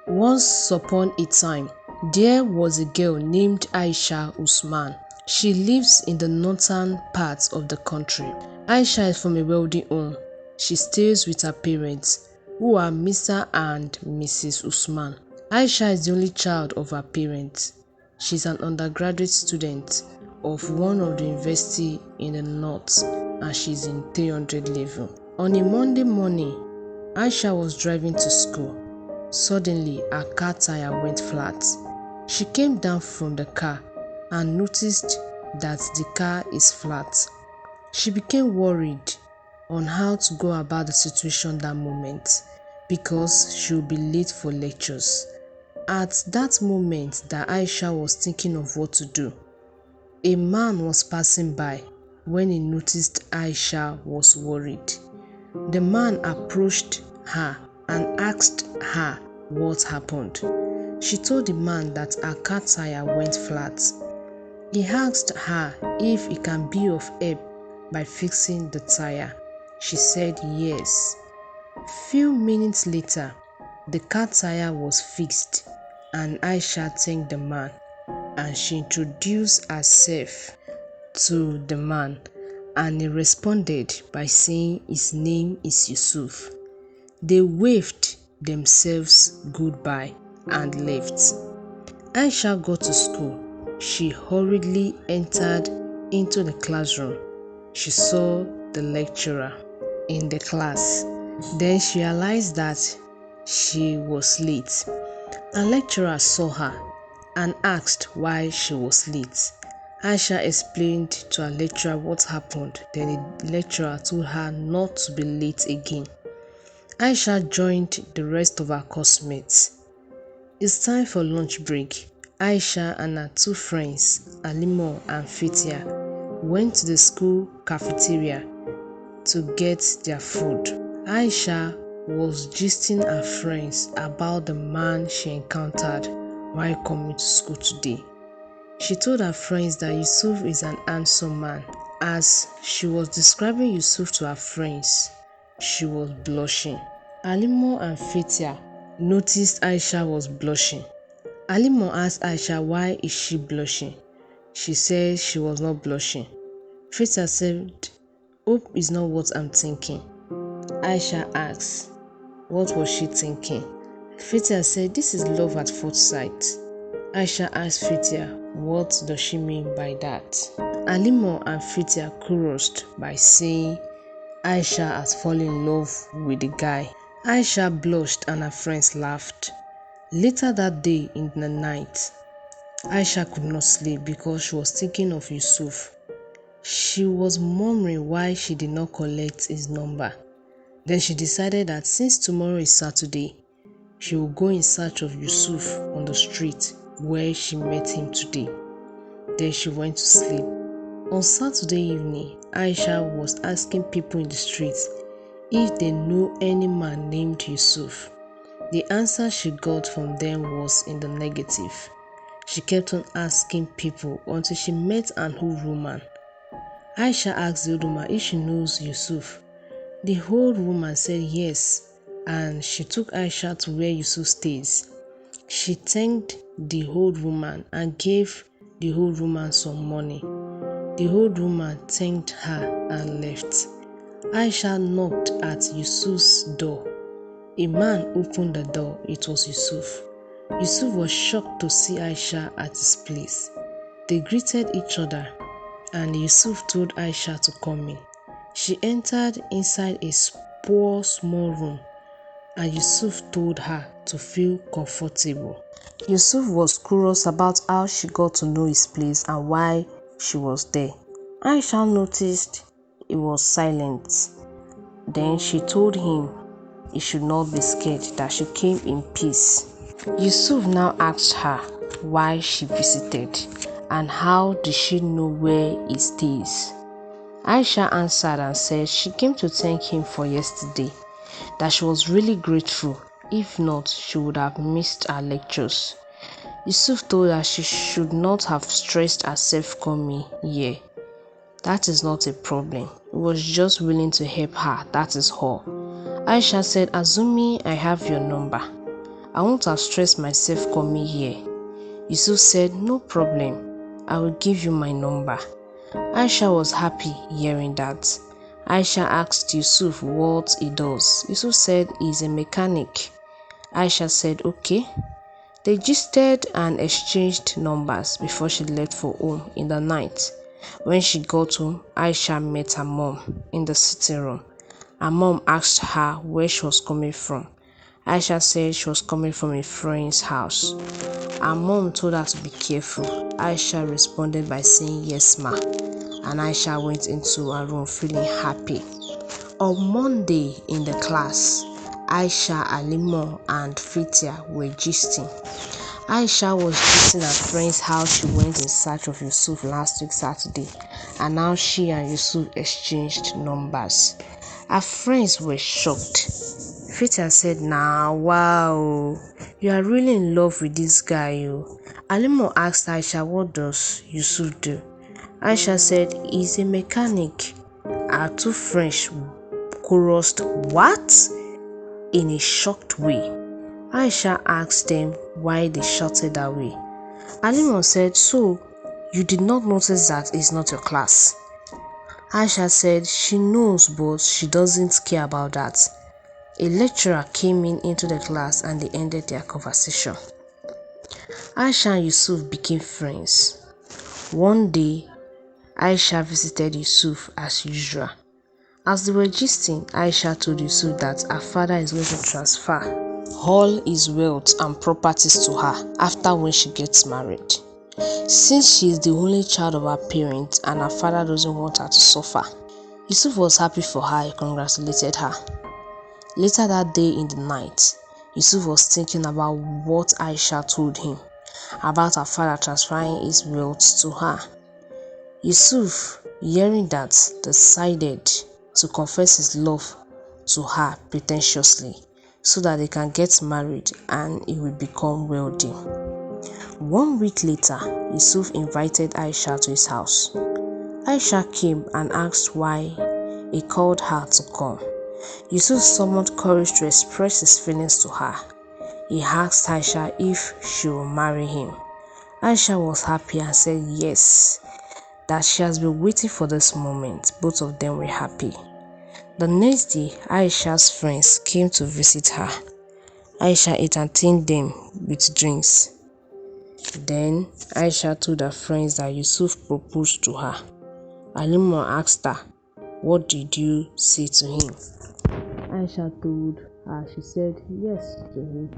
Once upon a time, there was a girl named Aisha Usman. She lives in the northern part of the country. Aisha is from a wealthy home. She stays with her parents, who are Mr. and Mrs. Usman. Aisha is the only child of her parents. She's an undergraduate student of one of the university in the north, and she's in 300 level. On a Monday morning, Aisha was driving to school. Suddenly, her car tire went flat. She came down from the car and noticed that the car is flat. She became worried on how to go about the situation that moment because she would be late for lectures. At that moment that Aisha was thinking of what to do, a man was passing by when he noticed Aisha was worried. The man approached her and asked her what happened. She told the man that her car tire went flat. He asked her if he can be of help by fixing the tire. She said yes. Few minutes later, the car tire was fixed and Aisha thanked the man, and she introduced herself to the man, and he responded by saying his name is Yusuf. They waved themselves goodbye and left. Aisha got to school. She hurriedly entered into the classroom. She saw the lecturer in the class. Then she realized that she was late. A lecturer saw her and asked why she was late. Aisha explained to her lecturer what happened. Then the lecturer told her not to be late again. Aisha joined the rest of her classmates. It's time for lunch break. Aisha and her two friends, Alimo and Fatia, went to the school cafeteria to get their food. Aisha was gisting her friends about the man she encountered while coming to school today. She told her friends that Yusuf is an handsome man. As she was describing Yusuf to her friends, she was blushing. Alimo and Fatia noticed Aisha was blushing. Alimo asked Aisha why is she blushing. She said she was not blushing. Fatia said, "Hope is not what I'm thinking." Aisha asked, what was she thinking? Fatia said, "This is love at first sight." Aisha asked Fatia, what does she mean by that? Alimo and Fatia chorused by saying Aisha has fallen in love with the guy. Aisha blushed and her friends laughed. Later that day in the night, Aisha could not sleep because she was thinking of Yusuf. She was murmuring why she did not collect his number. Then she decided that since tomorrow is Saturday, she will go in search of Yusuf on the street where she met him today. Then she went to sleep. On Saturday evening, Aisha was asking people in the streets if they know any man named Yusuf. The answer she got from them was in the negative. She kept on asking people until she met an old woman. Aisha asked the old woman if she knows Yusuf. The old woman said yes, and she took Aisha to where Yusuf stays. She thanked the old woman and gave the old woman some money. The old woman thanked her and left. Aisha knocked at Yusuf's door. A man opened the door. It was Yusuf. Yusuf was shocked to see Aisha at his place. They greeted each other, and Yusuf told Aisha to come in. She entered inside a poor small room, and Yusuf told her to feel comfortable. Yusuf was curious about how she got to know his place and why she was there. Aisha noticed he was silent. Then she told him he should not be scared, that she came in peace. Yusuf now asked her why she visited and how did she know where he stays. Aisha answered and said she came to thank him for yesterday, that she was really grateful. If not, she would have missed her lectures. Yusuf told her she should not have stressed herself coming here. That is not a problem. He was just willing to help her, that is all. Aisha said, assuming I have your number, I won't have stressed myself coming here. Yusuf said, no problem, I will give you my number. Aisha was happy hearing that. Aisha asked Yusuf what he does. Yusuf said he's a mechanic. Aisha said okay. They gisted and exchanged numbers before she left for home in the night. When she got home, Aisha met her mom in the sitting room. Her mom asked her where she was coming from. Aisha said she was coming from a friend's house. Her mom told her to be careful. Aisha responded by saying yes ma, and Aisha went into her room feeling happy. On Monday in the class, Aisha, Alimo and Fitia were gisting. Aisha was gisting her friend's how she went in search of Yusuf last week Saturday, and now she and Yusuf exchanged numbers. Her friends were shocked. Fitia said, nah, wow, you are really in love with this guy. Alimo asked Aisha, what does Yusuf do? Aisha said, he's a mechanic. Our two friends chorused, what? In a shocked way. Aisha asked them why they shouted that way. Alimo said, so you did not notice that it's not your class? Aisha said she knows but she doesn't care about that. A lecturer came into the class and they ended their conversation. Aisha and Yusuf became friends. One day, Aisha visited Yusuf as usual. As they were gisting, Aisha told Yusuf that her father is going to transfer all his wealth and properties to her after when she gets married. Since she is the only child of her parents and her father doesn't want her to suffer, Yusuf was happy for her and congratulated her. Later that day in the night, Yusuf was thinking about what Aisha told him about her father transferring his wealth to her. Yusuf, hearing that, decided to confess his love to her pretentiously so that they can get married and he will become wealthy. 1 week later, Yusuf invited Aisha to his house. Aisha came and asked why he called her to come. Yusuf summoned courage to express his feelings to her. He asked Aisha if she will marry him. Aisha was happy and said yes, that she has been waiting for this moment. Both of them were happy. The next day, Aisha's friends came to visit her. Aisha entertained them with drinks. Then Aisha told her friends that Yusuf proposed to her. Alima asked her, what did you say to him? Aisha told her she said yes to him.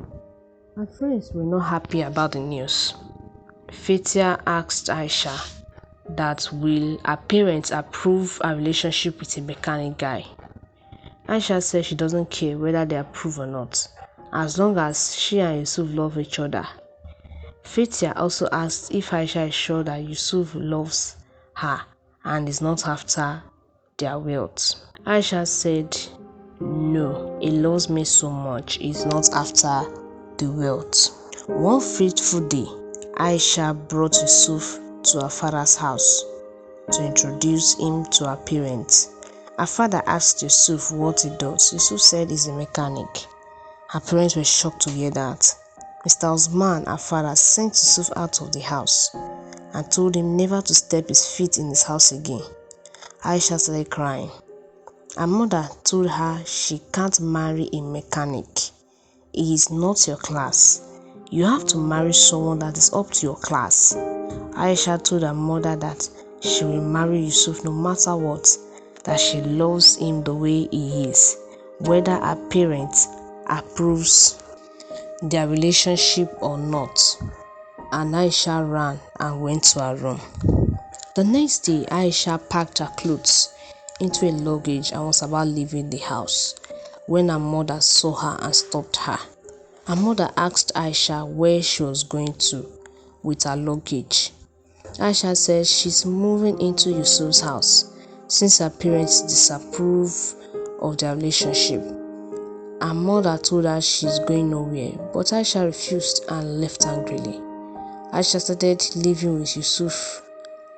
Her friends were not happy about the news. Fatia asked Aisha that will her parents approve a relationship with a mechanic guy. Aisha said she doesn't care whether they approve or not, as long as she and Yusuf love each other. Fatia also asked if Aisha is sure that Yusuf loves her and is not after their wealth. Aisha said, no, he loves me so much, he's not after the wealth. One fateful day, Aisha brought Yusuf to her father's house to introduce him to her parents. Her father asked Yusuf what he does. Yusuf said he's a mechanic. Her parents were shocked to hear that. Mr. Osman, her father, sent Yusuf out of the house and told him never to step his feet in his house again. Aisha started crying. Her mother told her she can't marry a mechanic. He is not your class. You have to marry someone that is up to your class. Aisha told her mother that she will marry Yusuf no matter what, that she loves him the way he is, whether her parents approves their relationship or not. And Aisha ran and went to her room. The next day, Aisha packed her clothes into a luggage and was about leaving the house when her mother saw her and stopped her. Her mother asked Aisha where she was going to with her luggage. Aisha said she's moving into Yusuf's house since her parents disapprove of their relationship. Her mother told her she's going nowhere, but Aisha refused and left angrily. Aisha started living with Yusuf.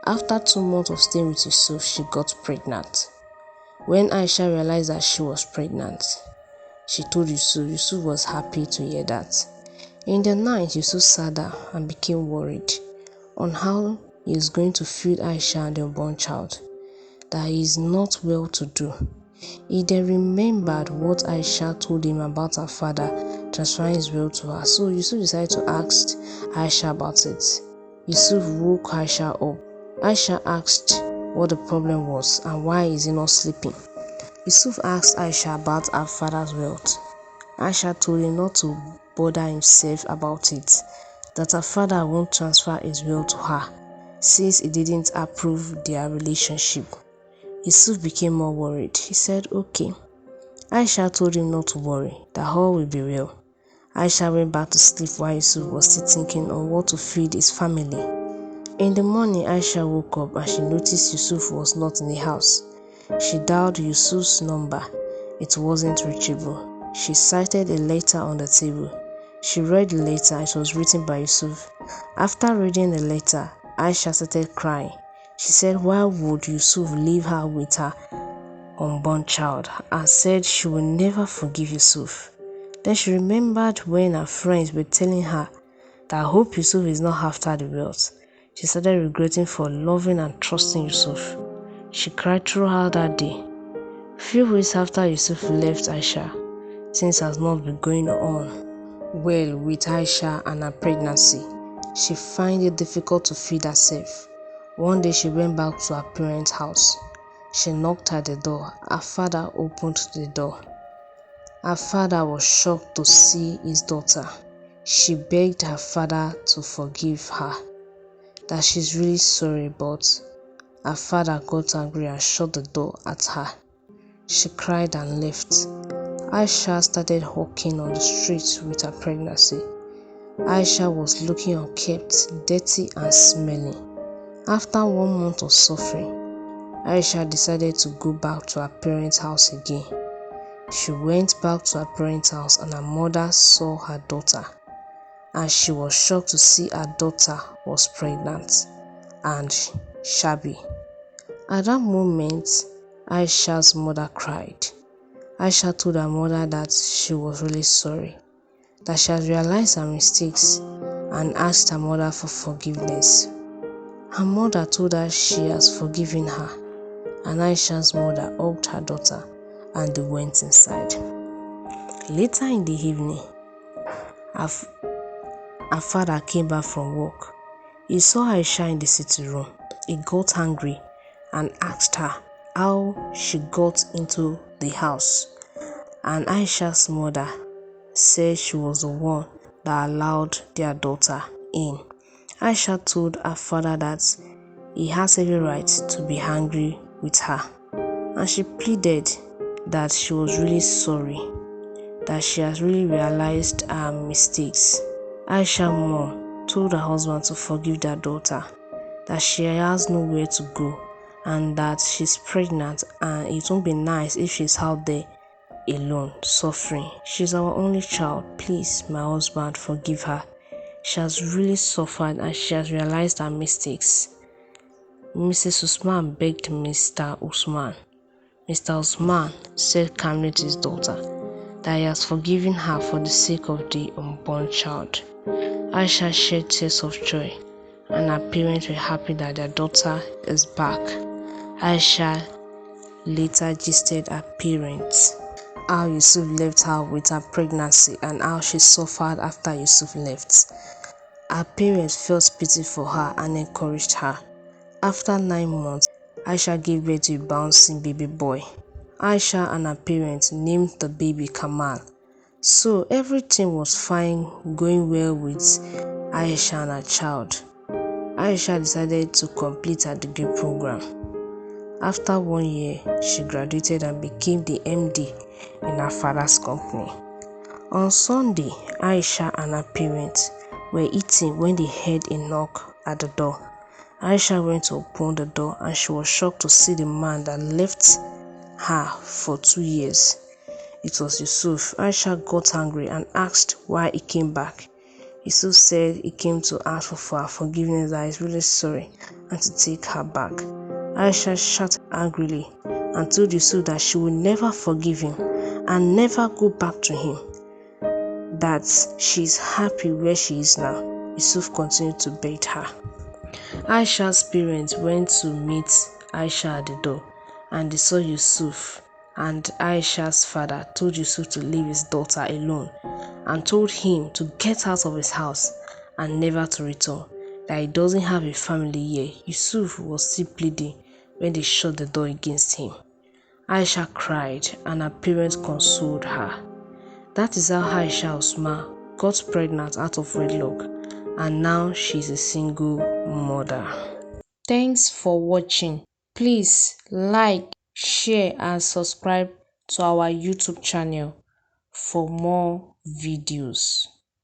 After 2 months of staying with Yusuf, she got pregnant. When Aisha realized that she was pregnant, she told Yusuf. Yusuf was happy to hear that. In the night, Yusuf sat down and became worried on how he is going to feed Aisha and the unborn child, that he is not well to do. He then remembered what Aisha told him about her father transferring his will to her, so Yusuf decided to ask Aisha about it. Yusuf woke Aisha up. Aisha asked what the problem was and why is he not sleeping. Yusuf asked Aisha about her father's wealth. Aisha told him not to bother himself about it, that her father won't transfer his will to her since he didn't approve their relationship. Yusuf became more worried. He said, okay. Aisha told him not to worry, that all will be well. Aisha went back to sleep while Yusuf was still thinking on what to feed his family. In the morning, Aisha woke up and she noticed Yusuf was not in the house. She dialed Yusuf's number. It wasn't reachable. She sighted a letter on the table. She read the letter. It was written by Yusuf. After reading the letter, Aisha started crying. She said why would Yusuf leave her with her unborn child, and said she will never forgive Yusuf. Then she remembered when her friends were telling her that I hope Yusuf is not after the wealth. She started regretting for loving and trusting Yusuf. She cried throughout that day. Few weeks after Yusuf left Aisha, things has not been going on well with Aisha and her pregnancy. She found it difficult to feed herself. One day she went back to her parents' house. She knocked at the door. Her father opened the door. Her father was shocked to see his daughter. She begged her father to forgive her, that she's really sorry, but her father got angry and shut the door at her. She cried and left. Aisha started walking on the streets with her pregnancy. Aisha was looking unkempt, dirty and smelling. After 1 month of suffering, Aisha decided to go back to her parents' house again. She went back to her parents' house and her mother saw her daughter, and she was shocked to see her daughter was pregnant and shabby. At that moment, Aisha's mother cried. Aisha told her mother that she was really sorry, that she had realized her mistakes and asked her mother for forgiveness. Her mother told her she has forgiven her, and Aisha's mother hugged her daughter and they went inside. Later in the evening, her father came back from work. He saw Aisha in the sitting room. He got angry and asked her how she got into the house, and Aisha's mother said she was the one that allowed their daughter in. Aisha told her father that he has every right to be angry with her, and she pleaded that she was really sorry, that she has really realized her mistakes. Aisha's mom told her husband to forgive their daughter, that she has nowhere to go and that she's pregnant and it won't be nice if she's out there alone, suffering. She's our only child. Please, my husband, forgive her. She has really suffered and she has realized her mistakes. Mrs. Usman begged Mr. Usman. Mr. Usman said calmly to his daughter that he has forgiven her for the sake of the unborn child. Aisha shed tears of joy and her parents were happy that their daughter is back. Aisha later gisted her parents how Yusuf left her with her pregnancy and how she suffered after Yusuf left. Her parents felt pity for her and encouraged her. After 9 months, Aisha gave birth to a bouncing baby boy. Aisha and her parents named the baby Kamal. So everything was fine, going well with Aisha and her child. Aisha decided to complete her degree program. After 1 year, she graduated and became the MD in her father's company. On Sunday, Aisha and her parents were eating when they heard a knock at the door. Aisha went to open the door and she was shocked to see the man that left her for 2 years. It was Yusuf. Aisha got angry and asked why he came back. Yusuf said he came to ask for her forgiveness, that he's really sorry and to take her back. Aisha shouted angrily and told Yusuf that she would never forgive him and never go back to him. that she's happy where she is now, Yusuf continued to bait her. Aisha's parents went to meet Aisha at the door, and they saw Yusuf, and Aisha's father told Yusuf to leave his daughter alone and told him to get out of his house and never to return, that he doesn't have a family here. Yusuf was still pleading when they shut the door against him. Aisha cried and her parents consoled her. That is how Aisha Usman got pregnant out of wedlock, and now she's a single mother. Thanks for watching. Please like, share and subscribe to our YouTube channel for more videos.